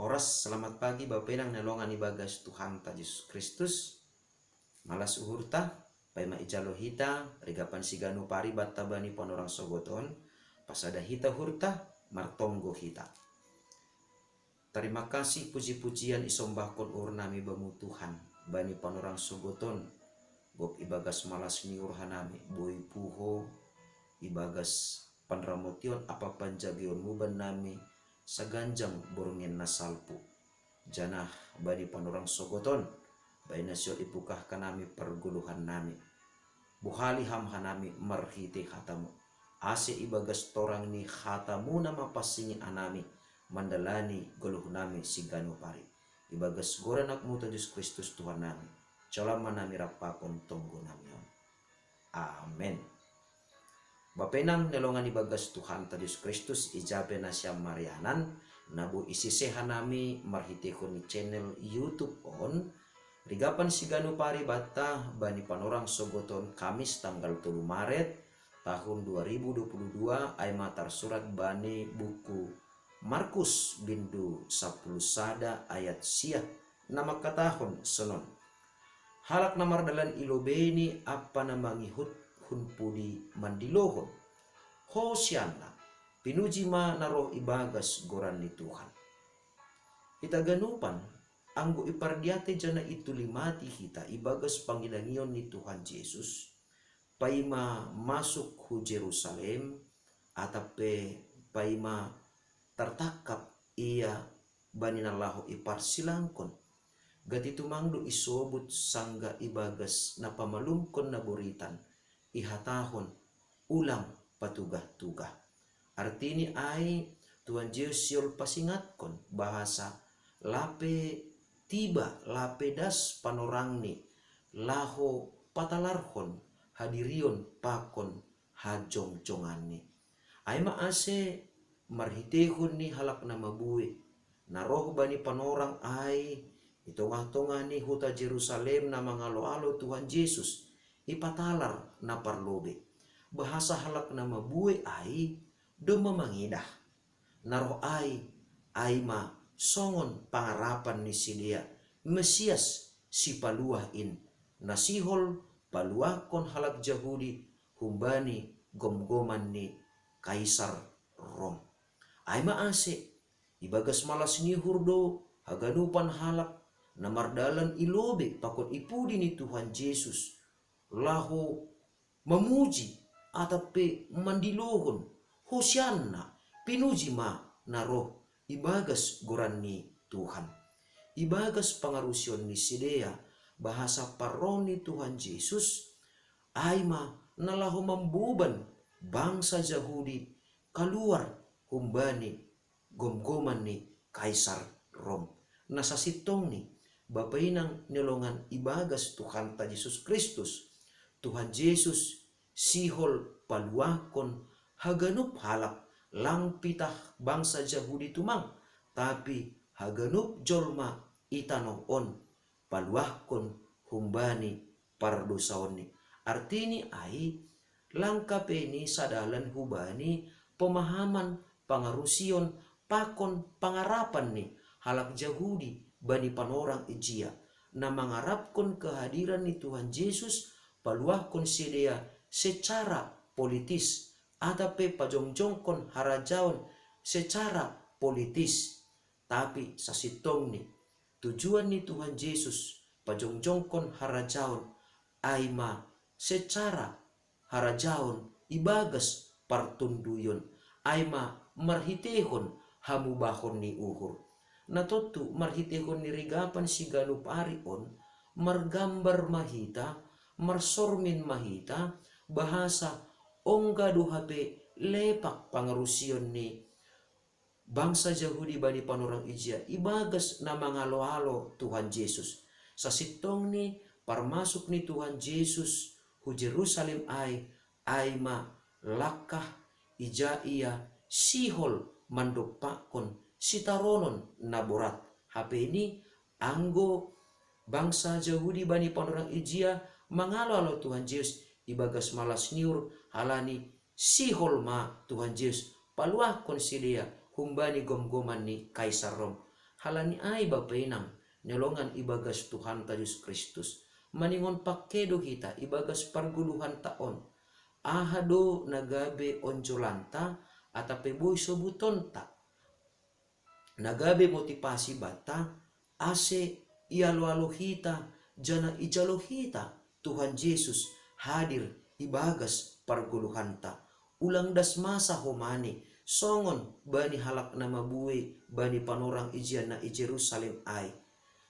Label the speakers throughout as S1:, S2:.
S1: Oras selamat pagi Bapenang nalongan ibagas Tuhan ta Yesus Kristus. Malas uhurta pai maijalo hita regapan sigano pari batta bani panorang sogoton pasada hita hurta martonggo hita. Terima kasih puji-pujian isombahkon urnami bamu Tuhan bani panorang sogoton gop ibagas malas niur hanami boy puho ibagas panramotion apa panjagion muban nami saganjang borongin nasalpu janah bani panorang sogoton bai nasyo ipukah kanami perguluhan nami buhali ham hanami marhite hatamu ase ibagas torang ni hatamu nama pasingin anami mandalani guluh nami sigano pari ibagas goranak muta Yesus Kristus Tuhan nami calama nami rapakon tonggo nami. Amen. Bapenang nelongan ibagas Tuhan ta Yesus Kristus ijabe na siya marianan nabu isisehan nami marhitehon ni channel YouTube on rigapan sigano pari bata bani panorang sogoton Kamis tanggal 3 Maret tahun 2022 ay matar surat bani buku Markus bindu 10 sada ayat sia nama katahon senon halak namar dalan ilobeni apa namangi hunpudi mandilohon Hosianna pinuji ma naroh ibagas goran ni Tuhan itaganupan anggo ipardiate jana itu limati hita ibagas panginangion ni Tuhan Yesus paima masuk hu Jerusalem atape paima tertakap ia baninallahu iparsilangkon gati tumangdo isobut sangga ibagas na pamalumkon na buritan ihatahon ulang patugah-tugah. Artini ay Tuhan Yesus yol pasingatkon bahasa lape tiba lape das panorangni laho patalarhon hadirion pakon hajong-jonganni. Ay maase marhitehon ni halak na mabue naroh bani panorang ay itongah-tongah ni huta Jerusalem na mangalo-alo Tuhan Yesus ipatalar na parlobe bahasa halak na mabue ay dumamangidah naroh ay ma songon pangarapan ni sidia Mesias si paluahin nasihol paluakon halak Jahudi humbani gomgoman ni Kaisar Rom ay maase ibagas malas ni hurdo haganupan halak na mardalan ilobe pakon ipudi ni Tuhan Yesus laho memuji atape mandilohon Hosianna pinuji ma naroh ibagas goran ni Tuhan ibagas pangarusion ni sidea bahasa paroni Tuhan Yesus aima nalahu membuban bangsa Yahudi keluar humbani gomgoman ni Kaisar Rom nasasitong ni bapainang nilongan ibagas Tuhan ta Yesus Kristus Tuhan Yesus sihol paluakon haganup halak lang pitah bangsa Yahudi tumang tapi haganup jolma itanong on paluakon humbani pardosaon ni artini ay langkapeni sadalan hubani pemahaman pangarusion pakon pangarapan ni halak Yahudi bani panorang ijia na mangarapkon kehadiran ni Tuhan Yesus paluakon sidea secara politis atape pajongjongkon harajaon secara politis tapi sasitong ni tujuan ni Tuhan Yesus pajongjongkon harajaon aima secara harajaon ibagas partunduyon aima marhitehon hamubahon ni uhur natotu marhitehon ni rigapan sigano pari on margambar mahita marsormin mahita bahasa ongga duhape lepak pangarusion ni bangsa Yahudi bani panorang ijia ibagas na mangalo-alo Tuhan Yesus sasitong ni parmasuk ni Tuhan Yesus hu Jerusalem ay ma lakah ija ia sihol mandopakon sitaronon naborat HP ini anggo bangsa Yahudi bani panorang ijia mangalo-alo Tuhan Yesus ibagas malas niur halani sihol ma Tuhan Yesus paluakon sidea humbani gomgoman ni Kaisar Rom halani ai bapenang nyolongan ibagas Tuhan ta Yesus Kristus maningon pakedo kita ibagas parguluhan taon ahado nagabe onjolanta atape boy sobutonta nagabe motivasi bata ase ialo-alo hita jana ijalo hita Tuhan Yesus hadir ibagas parguluhanta ulang das masa homani songon bani halak nama buwe bani panorang ijian na i Jerusalem ai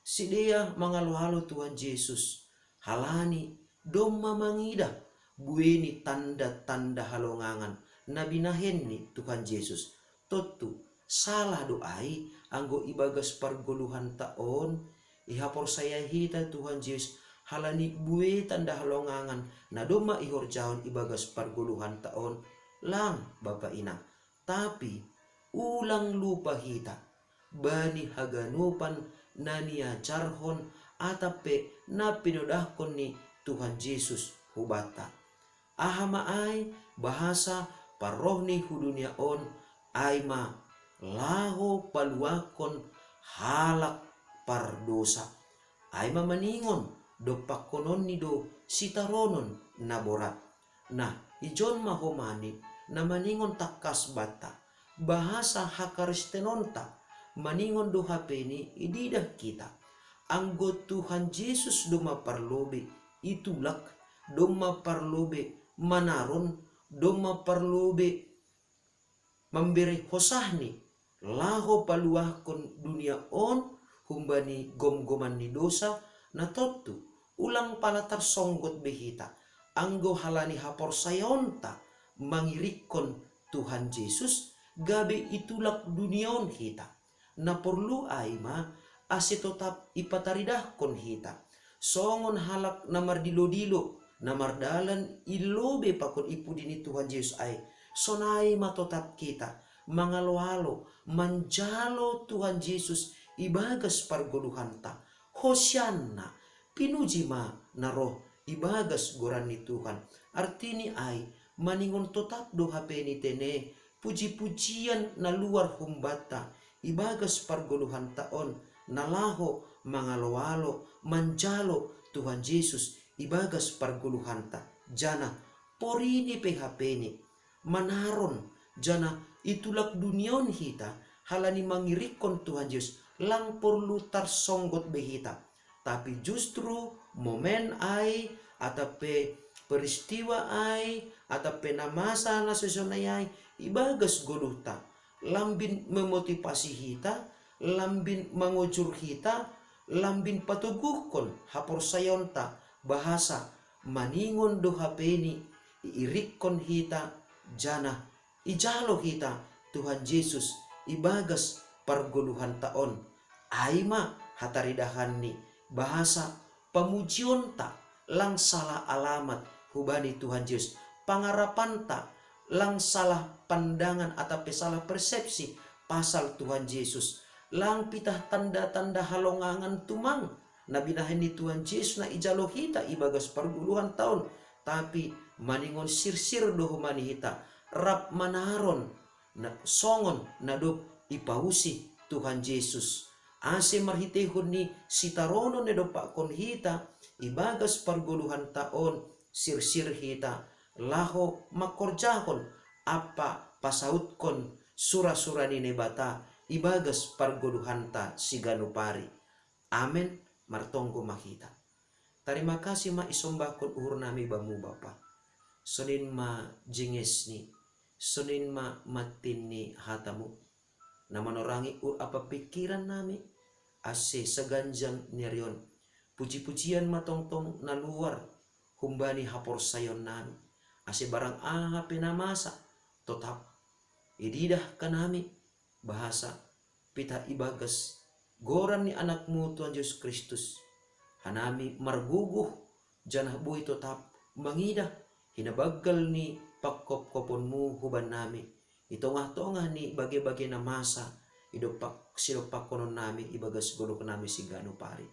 S1: sidea mangalo-halo Tuhan Yesus halani doma mangida bueni tanda-tanda halongangan nabinahen Tuhan Yesus totu salah doai anggo ibagas pargoluhan taon ihapor saya hita Tuhan Yesus halani bue tanda halongangan na doma ihor jahon ibagas pargoluhan taon lang Bapa Ina tapi ulang lupa hita bani haganupan nania jarhon atape na pinodahkon ni Tuhan Yesus hubata ahama ai bahasa parohni hudunia on aima laho paluakon halak pardosa aima maningon do pakonon ni do sitaronon naborat nah ijon mahomani na maningon takas bata bahasa hakaristenonta maningon do hapeni ididah kita anggo Tuhan Yesus doma parlobe itulak doma parlobe manaron doma parlobe memberi hosahni laho paluahkon dunia on humbani gom-goman ni dosa na totu ulang palatar songgot behita anggo halani hapor sayonta mangirikon Tuhan Yesus gabe itulak duniaon hita na perlu aima ase tetap ipataridahkon hita songon halak namar dilo-dilo namar dalan ilobe pakon ipudini Tuhan Yesus ai sonai matotap kita mangalo-alo manjalo Tuhan Yesus ibagas pargoluhanta Hosianna pinuji ma naroh ibagas goran ni Tuhan artini ai maningon totap do hapeni tene puji-pujian na luar humbata ibagas pargoluhan taon nalaho mangalo-alo manjalo Tuhan Yesus ibagas pargoluhanta jana porini PHP-ni manaron jana itulak duniaon hita halani mangirikon Tuhan Yesus lang perlu tarsonggot behita tapi justru momen ai atape peristiwa ai atape namasa na sesonayai ibagas goluta lambin memotivasi hita lambin mangujur hita lambin patuguhkon hapor sayonta bahasa maningon do hapeni iirikon hita jana ijalo hita Tuhan Yesus ibagas pargoluhan taon aima hataridahan ni bahasa pamujion ta lang salah alamat hubani Tuhan Yesus pangarapan ta lang salah pandangan atape salah persepsi pasal Tuhan Yesus lang pitah tanda-tanda halongangan tumang nabinahin ni Tuhan Yesus na ijalo hita ibagas parguluhan taon tapi maningon sirsir do humani hita rap manaron na songon na do ipausi Tuhan Yesus ase marhitehon ni sitarono ne do pakon hita ibagas parguluhan taon sirsir hita laho makorjahon apa pasautkon sura-sura ni nebata ibagas parguluhanta siganupari amen martonggo makita terima kasih ma isombakon uhur nami bamu Bapa sonin ma jinges ni sonin ma matin ni hatamu na manorangi apa pikiran nami ase seganjang nerion puji-pujian matongtong na luar humbani hapor sayon nami ase barang aha penamasa tetap ididah kanami bahasa pita ibagas goran ni anakmu Tuhan Yesus Kristus hanami marguguh janah buhi tetap mangidah hinabagal ni pakkop-koponmu huban nami itongah-tongah ni bagi-bagi na masa idopak silopak konon nami ibagas golo nami sigano pari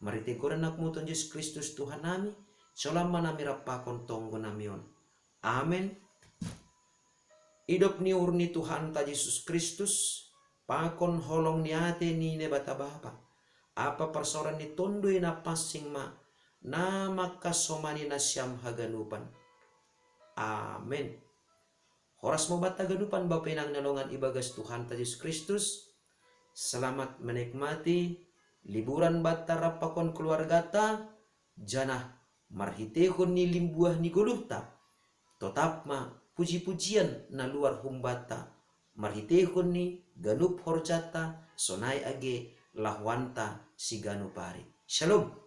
S1: marite goran anakmu Tuhan Yesus Kristus Tuhan nami selama nami rapakon tonggo namion amen. Idop ni urni Tuhan ta Yesus Kristus pakon holong ni ate ni ne bata bapa. Apa persoalan ni tondoi na passing ma, na makasomani na siyam haganupan. Amen. Horas mo bata ganupan Bapa nang nalongan ibagas Tuhan ta Yesus Kristus. Selamat menikmati liburan bata rapakon keluarga ta, janah marhitehon ni limbuah ni guluhta. Tetap ma puji-pujian na luar humbata, marhitehon ni ganup horjata sonai age lahwanta si ganupari. Shalom.